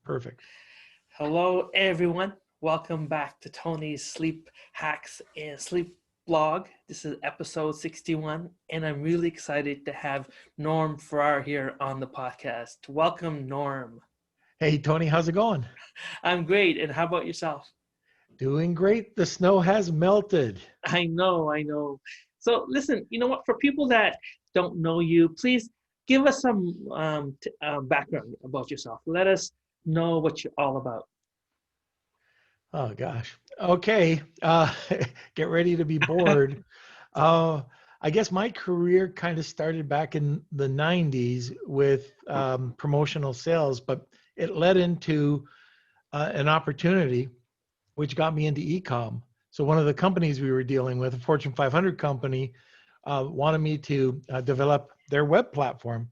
Perfect. Hello, everyone. Welcome back to Tony's Sleep Hacks and Sleep Blog. This is episode 61, and I'm really excited to have Norm Farrar here on the podcast. Welcome, Norm. Hey, Tony, how's it going? I'm great, and how about yourself? Doing great. The snow has melted. I know. So, listen, you know what? For people that don't know you, please give us some background about yourself. Let us know what you're all about. Oh, gosh. Okay. Get ready to be bored. Uh, I guess my career kind of started back in the 90s with promotional sales, but it led into an opportunity which got me into e-com. So one of the companies we were dealing with, a Fortune 500 company, wanted me to develop their web platform.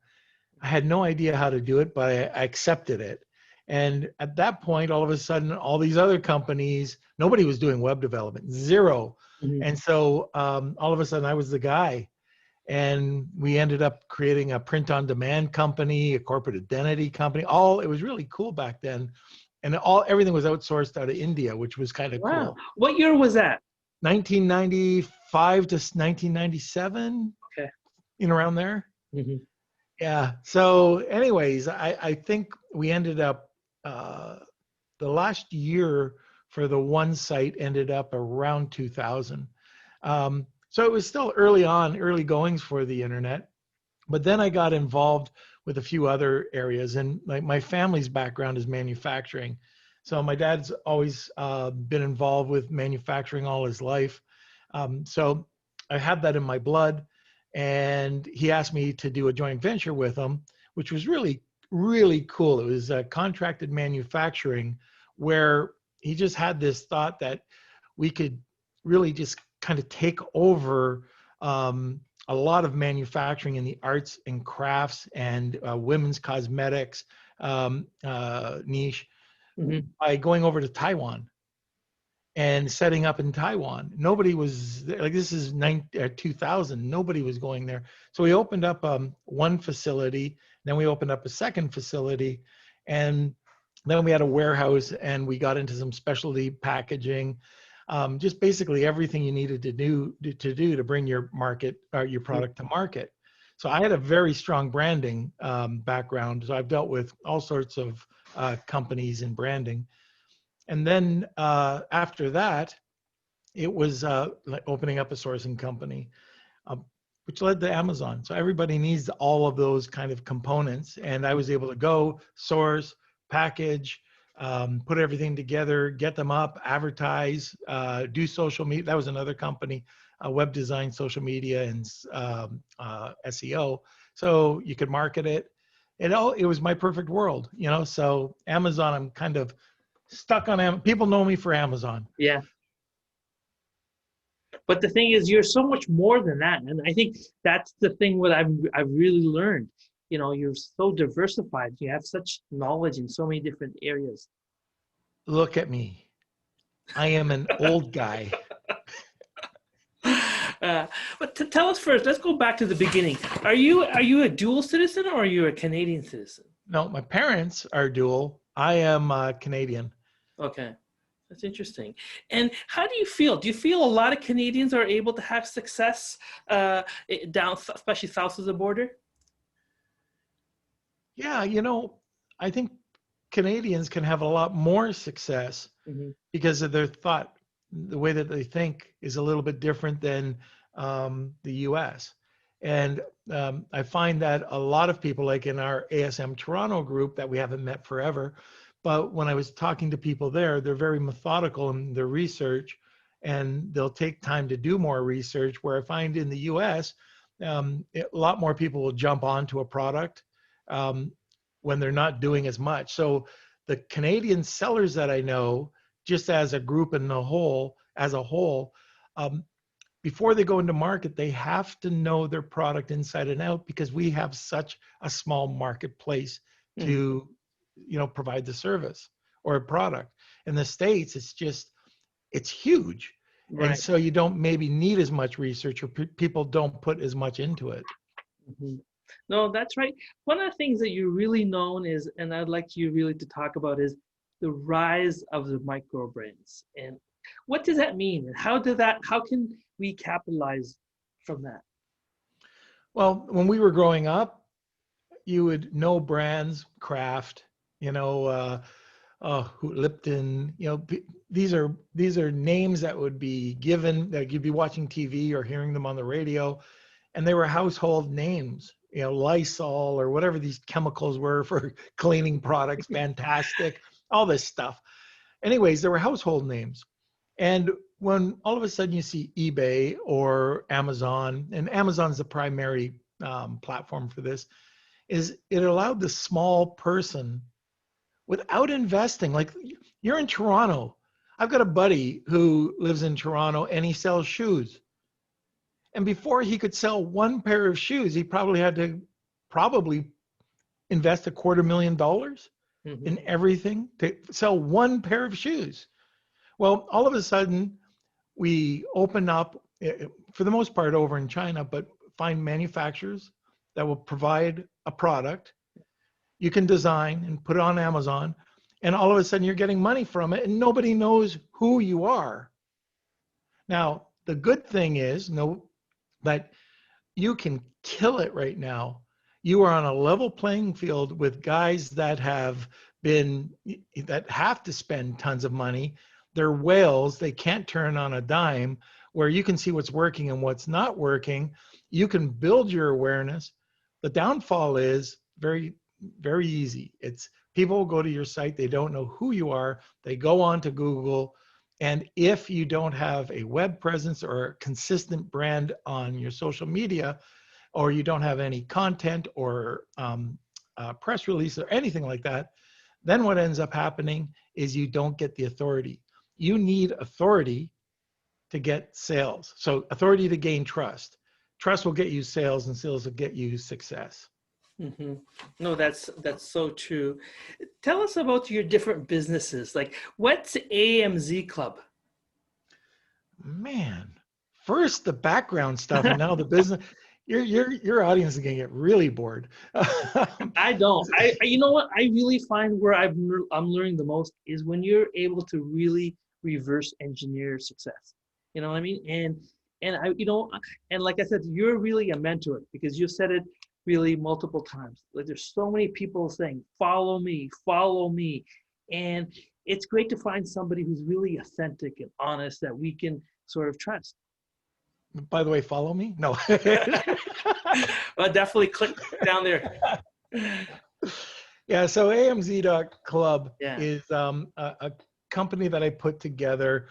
I had no idea how to do it, but I accepted it. And at that point, all of a sudden, all these other companies, nobody was doing web development, zero. Mhm. And so all of a sudden, I was the guy. And we ended up creating a print-on-demand company, a corporate identity company. It was really cool back then. And everything was outsourced out of India, which was kind of Wow. cool. What year was that? 1995 to 1997, Okay. around there. Mhm. Yeah. So, anyways, I think we ended up the last year for the one site ended up around 2000. So it was still early goings for the internet. But then I got involved with a few other areas, and my family's background is manufacturing. So my dad's always been involved with manufacturing all his life. So I have that in my blood. And he asked me to do a joint venture with him, which was really, really cool. It was contracted manufacturing, where he just had this thought that we could really just kind of take over a lot of manufacturing in the arts and crafts and women's cosmetics niche Mhm. by going over to Taiwan and setting up in Taiwan. Nobody was like, this is 2000. Nobody was going there. So we opened up one facility, then we opened up a second facility, and then we had a warehouse, and we got into some specialty packaging, just basically everything you needed to do to bring your product to market. So I had a very strong branding background. So I've dealt with all sorts of companies in branding. And then after that, it was like opening up a sourcing company, um, which led to Amazon. So everybody needs all of those kind of components. And I was able to go source, package, put everything together, get them up, advertise, do social media. That was another company, web design, social media, and SEO. So you could market it. It was my perfect world. So Amazon, I'm kind of stuck on Amazon. People know me for Amazon. Yeah. But the thing is, you're so much more than that, and I think that's the thing what I've really learned. You know, you're so diversified. You have such knowledge in so many different areas. Look at me. I am an old guy. Uh, but to tell us first, let's go back to the beginning. Are you a dual citizen or are you a Canadian citizen? No, my parents are dual. I am Canadian. Okay, that's interesting. And how do you feel? Do you feel a lot of Canadians are able to have success down, especially south of the border? Yeah, I think Canadians can have a lot more success Hmm. because of their thought. The way that they think is a little bit different than the US. And I find that a lot of people, like in our ASM Toronto group that we haven't met forever, but when I was talking to people there, they're very methodical in their research, and they'll take time to do more research. Where I find in the US, a lot more people will jump onto a product um, when they're not doing as much. So the Canadian sellers that I know, just as a group in the whole, as a whole, um, before they go into market, they have to know their product inside and out, because we have such a small marketplace Hmm. to, provide the service or a product. In the States, it's huge. And Right. so you don't maybe need as much research, or people don't put as much into it. Hmm. No, that's right. One of the things that you're really known is, and I'd like you really to talk about, is the rise of the microbrains. And what does that mean? And how can we capitalize from that? Well, when we were growing up, you would know brands, Kraft, you know, Lipton, these are names that would be given that you'd be watching TV or hearing them on the radio, and they were household names. Lysol or whatever these chemicals were for cleaning products, fantastic, all this stuff. Anyways, there were household names. And when all of a sudden you see eBay or Amazon, and Amazon's the primary platform for this, is it allowed the small person without investing. Like, you're in Toronto. I've got a buddy who lives in Toronto and he sells shoes. And before he could sell one pair of shoes, he probably had to invest $250,000 in everything to sell one pair of shoes. Well, all of a sudden, we open up, for the most part over in China, but find manufacturers that will provide a product you can design and put it on Amazon, and all of a sudden you're getting money from it and nobody knows who you are. Now, the good thing is that you can kill it right now. You are on a level playing field with guys that have to spend tons of money. They're whales. They can't turn on a dime, where you can see what's working and what's not working. You can build your awareness. The downfall is very, very easy. It's people will go to your site. They don't know who you are. They go on to Google. And if you don't have a web presence or a consistent brand on your social media, or you don't have any content or press release or anything like that, then what ends up happening is you don't get the authority. You need authority to get sales. So authority to gain trust. Trust will get you sales, and sales will get you success. Mm-hmm. No, that's so true. Tell us about your different businesses. Like, what's AMZ Club? Man, first the background stuff, and now the business. Your audience is gonna get really bored. I don't. You know what? I really find where I'm learning the most is when you're able to really reverse engineer success. You know what I mean? And and like I said, you're really a mentor because you've said it really multiple times. Like, there's so many people saying, follow me. And it's great to find somebody who's really authentic and honest that we can sort of trust. By the way, follow me? No. But definitely click down there. Yeah, so AMZ.club Yeah. is a company that I put together.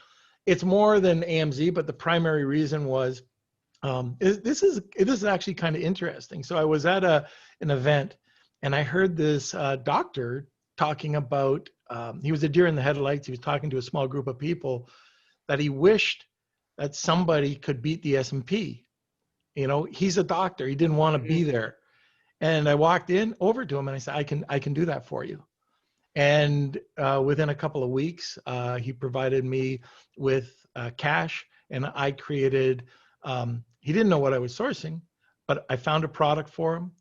It's more than AMZ, but the primary reason was this is actually kind of interesting. So I was at an event, and I heard this doctor talking about, he was a deer in the headlights. He was talking to a small group of people that he wished that somebody could beat the S&P. He's a doctor. He didn't want to be there. And I walked over to him and I said, I can do that for you. And within a couple of weeks, he provided me with cash, and I created, he didn't know what I was sourcing, but I found a product for him.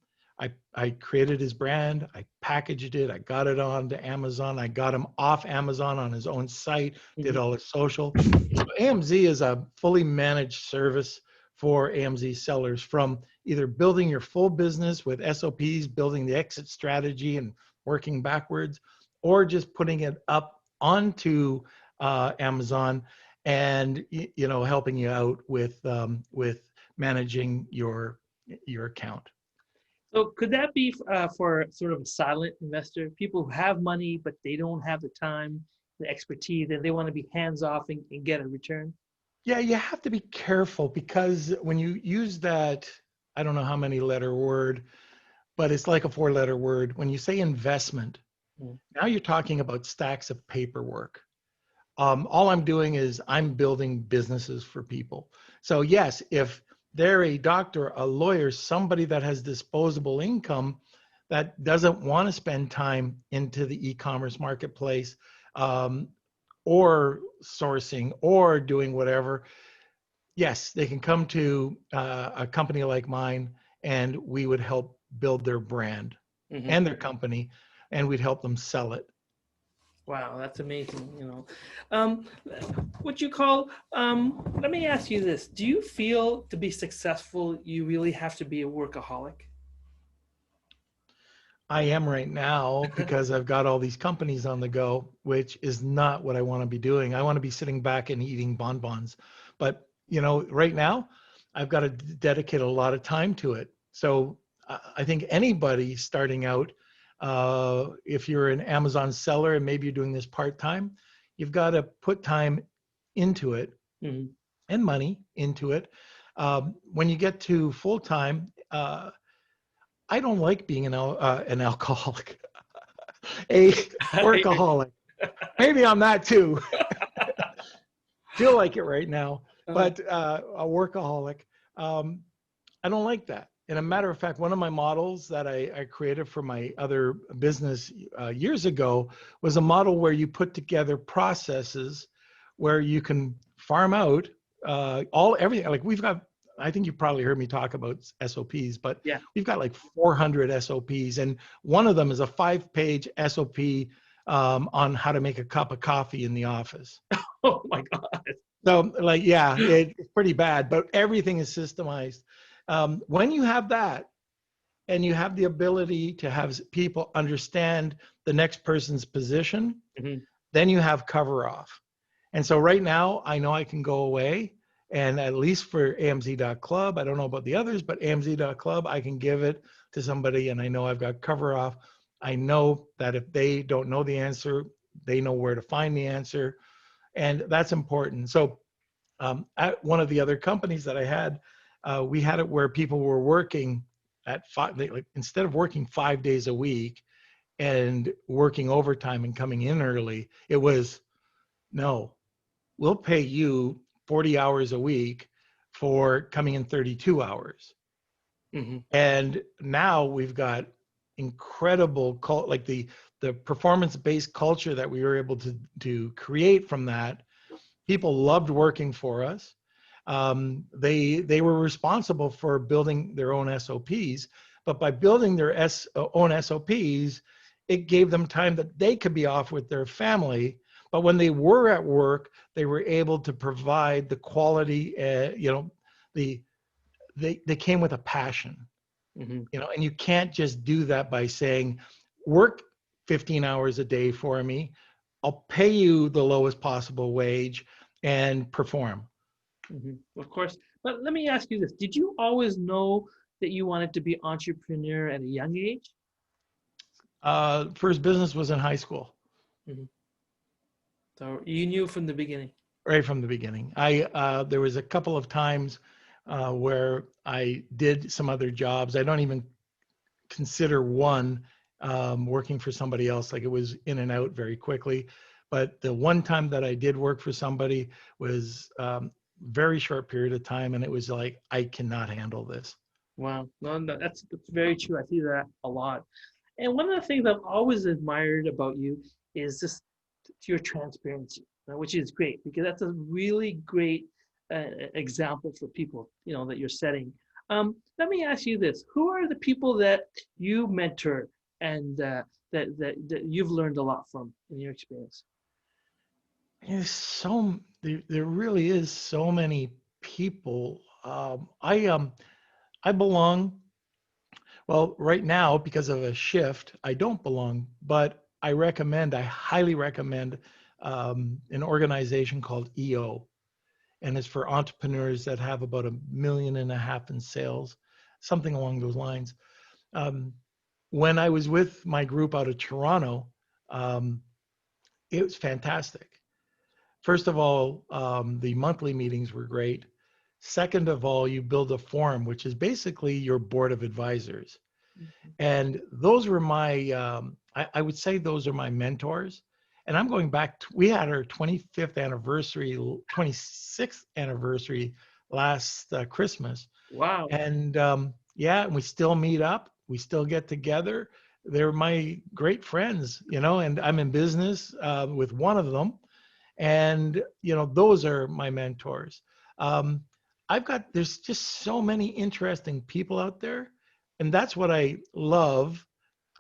I created his brand. I packaged it. I got it onto Amazon. I got him off Amazon on his own site, did all his social. So AMZ is a fully managed service for AMZ sellers, from either building your full business with SOPs, building the exit strategy and working backwards, or just putting it up onto Amazon and helping you out with managing your account. So could that be for sort of a silent investor, people who have money, but they don't have the time, the expertise, and they want to be hands off and get a return? Yeah, you have to be careful, because when you use that, I don't know how many letter word, but it's like a 4-letter word. When you say investment, now you're talking about stacks of paperwork. All I'm doing is I'm building businesses for people. So yes, if they're a doctor, a lawyer, somebody that has disposable income that doesn't want to spend time into the e-commerce marketplace, or sourcing or doing whatever, yes, they can come to a company like mine, and we would help build their brand Mm-hmm. and their company, and we'd help them sell it. Wow, that's amazing. What you call, let me ask you this. Do you feel to be successful, you really have to be a workaholic? I am right now because I've got all these companies on the go, which is not what I want to be doing. I want to be sitting back and eating bonbons. But, right now I've got to dedicate a lot of time to it. So I think anybody starting out, if you're an Amazon seller and maybe you're doing this part-time, you've got to put time into it Mm-hmm. and money into it. When you get to full-time, I don't like being an alcoholic, a workaholic. Maybe I'm that too. Feel like it right now, but a workaholic. I don't like that. And a matter of fact, one of my models that I created for my other business years ago was a model where you put together processes where you can farm out everything. Like we've got, I think you probably heard me talk about SOPs, but Yeah. we've got like 400 SOPs, and one of them is a 5-page SOP on how to make a cup of coffee in the office. Oh my God. So, like, yeah, it's pretty bad, but everything is systemized. When you have that, and you have the ability to have people understand the next person's position, Mm-hmm. then you have cover off. And so right now, I know I can go away, and at least for AMZ.club, I don't know about the others, but AMZ.club, I can give it to somebody, and I know I've got cover off. I know that if they don't know the answer, they know where to find the answer, and that's important. So at one of the other companies that I had, we had it where people were working at instead of working 5 days a week and working overtime and coming in early, it was, no, we'll pay you 40 hours a week for coming in 32 hours. Mm-hmm. And now we've got incredible like the performance-based culture that we were able to create from that. People loved working for us. They were responsible for building their own SOPs, but by building their own SOPs, it gave them time that they could be off with their family. But when they were at work, they were able to provide the quality. They came with a passion. Mm-hmm. And you can't just do that by saying, work 15 hours a day for me. I'll pay you the lowest possible wage and perform. Mm-hmm. Of course. But let me ask you this. Did you always know that you wanted to be entrepreneur at a young age? First business was in high school. Mm-hmm. So you knew from the beginning. Right from the beginning. There was a couple of times where I did some other jobs. I don't even consider one working for somebody else. Like, it was in and out very quickly. But the one time that I did work for somebody was very short period of time, and it was like, I cannot handle this. Wow. No, that's very true. I see that a lot. And one of the things I've always admired about you is just your transparency, which is great because that's a really great example for people, that you're setting. Let me ask you this: who are the people that you mentor and that you've learned a lot from in your experience? There really is so many people. I belong. Well, right now, because of a shift, I don't belong, but I highly recommend an organization called EO. And it's for entrepreneurs that have about 1.5 million in sales, something along those lines. When I was with my group out of Toronto, it was fantastic. First of all, the monthly meetings were great. Second of all, you build a forum, which is basically your board of advisors. And those were I would say those are my mentors. And I'm going back, we had our 26th anniversary last Christmas. Wow. And yeah, we still meet up. We still get together. They're my great friends, and I'm in business with one of them. And, those are my mentors. There's just so many interesting people out there. and that's what I love.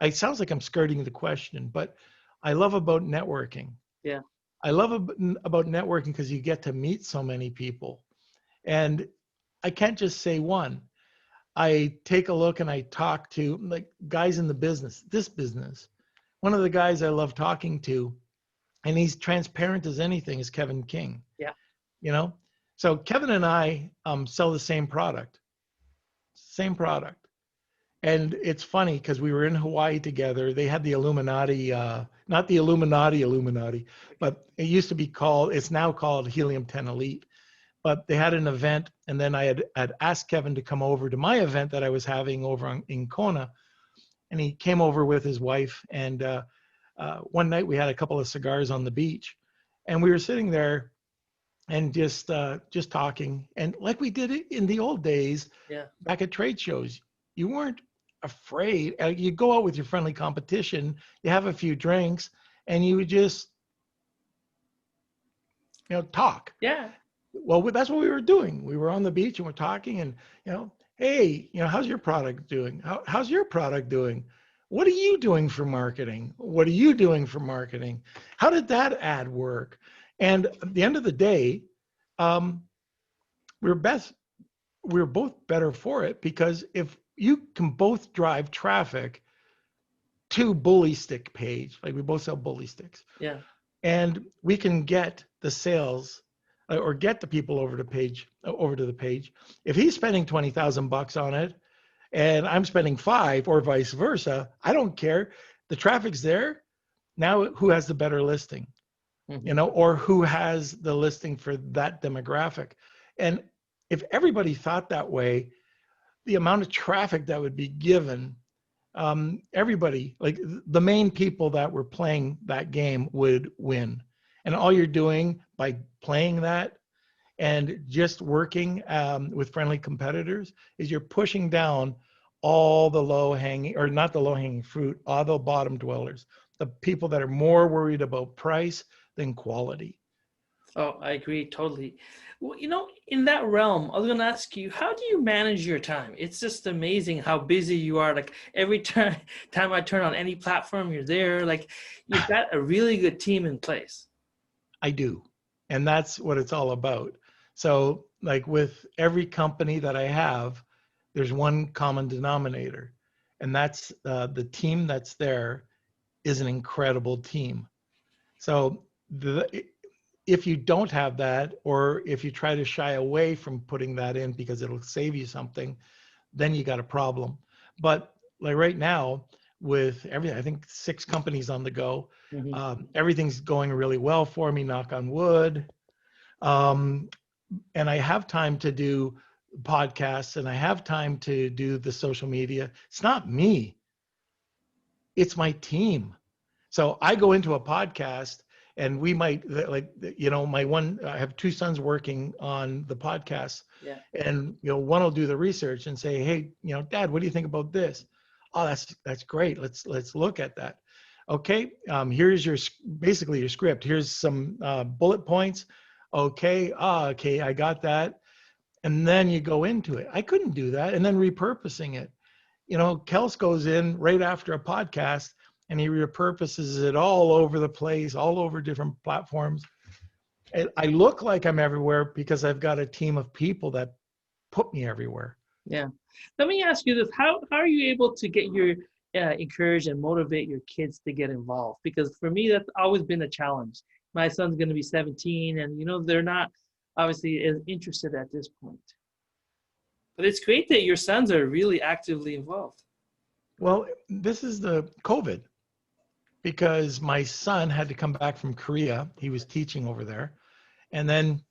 It sounds like I'm skirting the question, but I love about networking. Yeah. I love about networking because you get to meet so many people. And I can't just say one. I take a look and I talk to like guys in the business, this business. One of the guys I love talking to, and he's transparent as anything, is Kevin King. Yeah. You know, so Kevin and I sell the same product. And it's funny because we were in Hawaii together. They had the Illuminati, not the Illuminati, but it used to be called, it's now called Helium 10 Elite. But they had an event, and then I had asked Kevin to come over to my event that I was having over in Kona. And he came over with his wife. And one night we had a couple of cigars on the beach. And we were sitting there and just talking. And like we did it in the old days, Yeah. back at trade shows, you weren't afraid. You go out with your friendly competition, you have a few drinks, and you would just, talk. Yeah. Well, that's what we were doing. We were on the beach and we're talking, and hey, how's your product doing? How's your product doing? What are you doing for marketing? What are you doing for marketing? How did that ad work? And at the end of the day, we were both better for it, because if you can both drive traffic to Bully Stick page, like we both sell Bully Sticks, Yeah. and we can get the sales or get the people over to the page. If he's spending $20,000 on it and I'm spending 5, or vice versa, I don't care. The traffic's there. Now who has the better listing? Mm-hmm. Or who has the listing for that demographic? And if everybody thought that way, the amount of traffic that would be given, everybody, like the main people that were playing that game, would win. And all you're doing by playing that and just working with friendly competitors is you're pushing down all the low hanging, or not the low hanging fruit, all the bottom dwellers, the people that are more worried about price than quality. Oh, I agree totally. Well, in that realm, I was going to ask you, how do you manage your time? It's just amazing how busy you are. Like every time I turn on any platform, you're there. Like you've got a really good team in place. I do. And that's what it's all about. So like with every company that I have, there's one common denominator, and that's the team that's there is an incredible team. So if you don't have that, or if you try to shy away from putting that in because it'll save you something, then you got a problem. But like right now, with everything, I think 6 companies on the go, Mm-hmm. everything's going really well for me, knock on wood. And I have time to do podcasts, and I have time to do the social media. It's not me, it's my team. So I go into a podcast, and we might, like, I have 2 sons working on the podcast. Yeah. And, one will do the research and say, hey, Dad, what do you think about this? Oh, that's great. Let's look at that. Okay. Here's basically your script. Here's some bullet points. Okay. Okay. I got that. And then you go into it. I couldn't do that. And then repurposing it. Kels goes in right after a podcast, and he repurposes it all over the place, all over different platforms. And I look like I'm everywhere because I've got a team of people that put me everywhere. Yeah. Let me ask you this. How are you able to get your encourage and motivate your kids to get involved? Because for me, that's always been a challenge. My son's going to be 17, and they're not obviously as interested at this point. But it's great that your sons are really actively involved. Well, this is the COVID, because my son had to come back from Korea. He was teaching over there. And then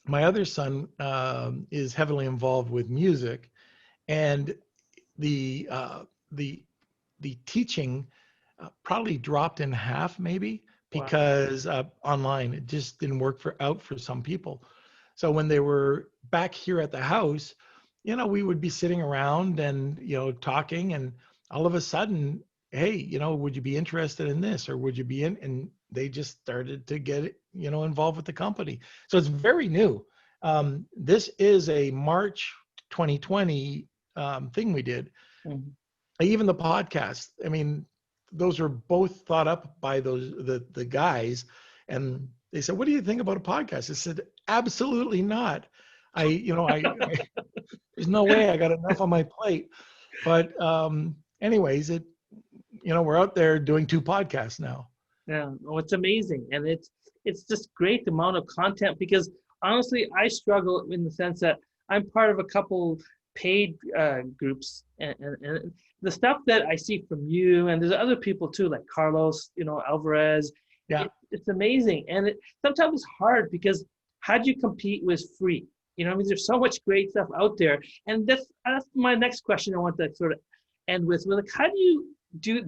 my other son is heavily involved with music, and the teaching probably dropped in half, maybe, because online it just didn't work out for some people. So when they were back here at the house, we would be sitting around and talking, and all of a sudden, hey, would you be interested in this, or would you be in? And they just started to get involved with the company. So it's very new. This is a March 2020 thing we did. Mhm. Even the podcast, I mean, those were both thought up by the guys, and they said, "What do you think about a podcast?" I said, "Absolutely not. I there's no way, I got enough on my plate." But anyways, we're out there doing 2 podcasts now. Yeah, oh, it's amazing, and it's just great the amount of content because honestly, I struggle in the sense that I'm part of a couple paid groups, and the stuff that I see from you and there's other people too, like Carlos, Alvarez. Yeah. It's amazing, and sometimes it's hard because how do you compete with free? I mean, there's so much great stuff out there, and that's my next question I want to sort of end with. Like, how do you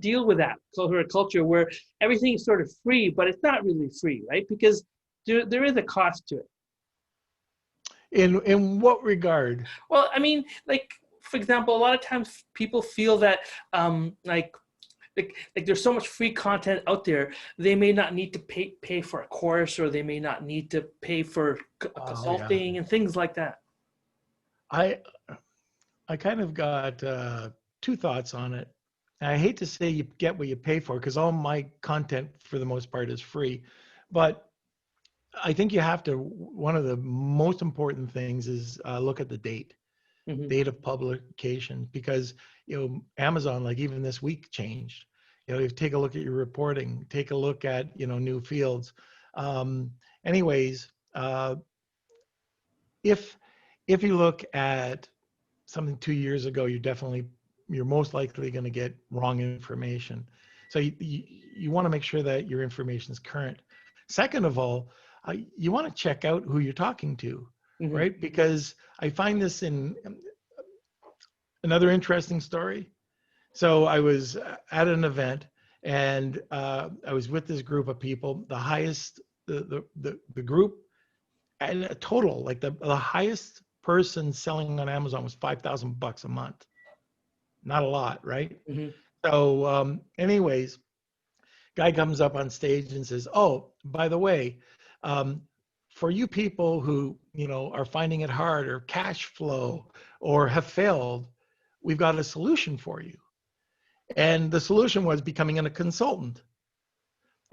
deal with that sort of culture where everything is sort of free, but it's not really free, right? Because there is a cost to it. In what regard? Well, I mean, like for example, a lot of times people feel that like there's so much free content out there, they may not need to pay for a course, or they may not need to pay for Oh yeah. consulting and things like that. I I kind of got 2 thoughts on it. And I hate to say you get what you pay for, because all my content for the most part is free, but I think you have to. One of the most important things is look at the Hmm. date of publication, because Amazon, like even this week, changed. You take a look at your reporting, take a look at new fields. Um, anyways, if if you look at something 2 years ago, you're most likely going to get wrong information. So you want to make sure that your information is current. Second of all, you want to check out who you're talking to, Hmm. right? Because I find this in another interesting story. So I was at an event, and I was with this group of people. The highest, the group, and a total, like the highest person selling on Amazon was $5,000 a month. Not a lot, right? Hmm. So, anyways, guy comes up on stage and says, "Oh, by the way, um, for you people who are finding it hard, or cash flow, or have failed, we've got a solution for you." And the solution was becoming a consultant.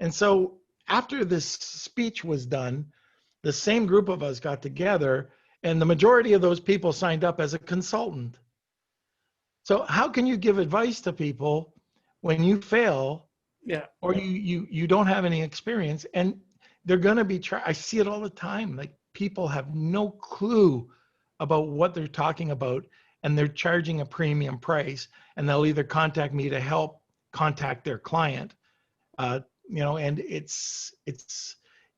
And so, after this speech was done, the same group of us got together, and the majority of those people signed up as a consultant. So how can you give advice to people when you fail, Yeah. or you don't have any experience, and they're going to be I see it all the time. Like, people have no clue about what they're talking about, and they're charging a premium price, and they'll either contact me to help contact their client, and it's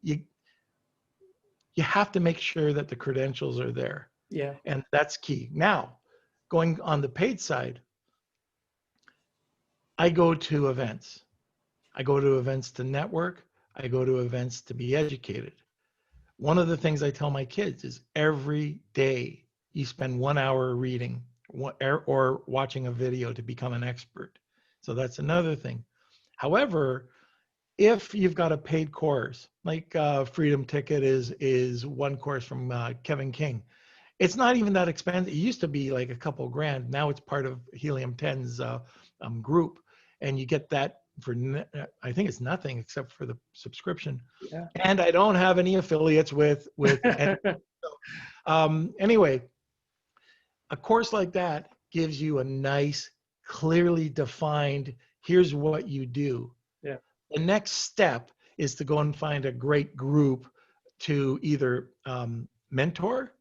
you you have to make sure that the credentials are there, Yeah. and that's key. Now, going on the paid side, I go to events. I go to events to network. I go to events to be educated. One of the things I tell my kids is every day you spend 1 hour reading or watching a video to become an expert. So that's another thing. However, if you've got a paid course, like Freedom Ticket is one course from Kevin King, it's not even that expensive. It used to be like a couple grand. Now it's part of Helium 10's group, and you get that for I think it's nothing except for the subscription. Yeah. And I don't have any affiliates with any, anyway, a course like that gives you a nice, clearly defined, here's what you do. Yeah. The next step is to go and find a great group to either mentor,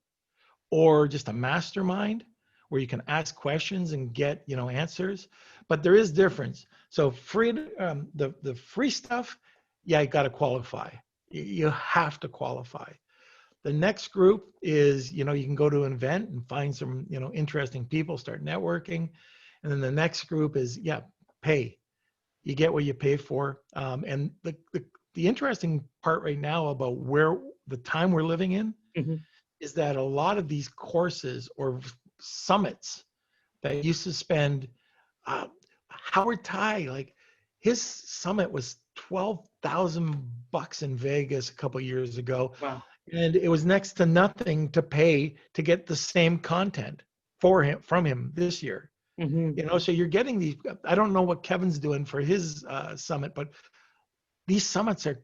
or just a mastermind where you can ask questions and get answers. But there is difference. So the free stuff, yeah, you got to qualify. You have to qualify. The next group is, you can go to an event and find some interesting people, start networking. And then the next group is, yeah, pay. You get what you pay for. And the interesting part right now about where the time we're living in, Hmm. is that a lot of these courses or summits that used to spend, Howard Ty, like his summit was $12,000 in Vegas a couple of years ago, Wow. and it was next to nothing to pay to get the same content from him this year. Mm-hmm. You know, so you're getting these. I don't know what Kevin's doing for his summit, but these summits are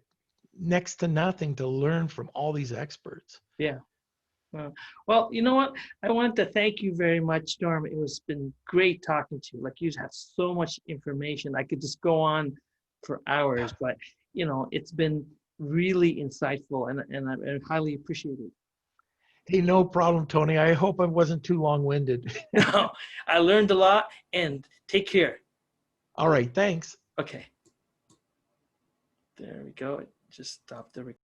next to nothing to learn from all these experts. Yeah. Well, you know what? I want to thank you very much, Norm. It was been great talking to you. Like you have so much information. I could just go on for hours, but you know, it's been really insightful, and I highly appreciate it. Hey, no problem, Tony. I hope I wasn't too long-winded. No, I learned a lot, and take care. All right, thanks. Okay, there we go. It just stopped the recording.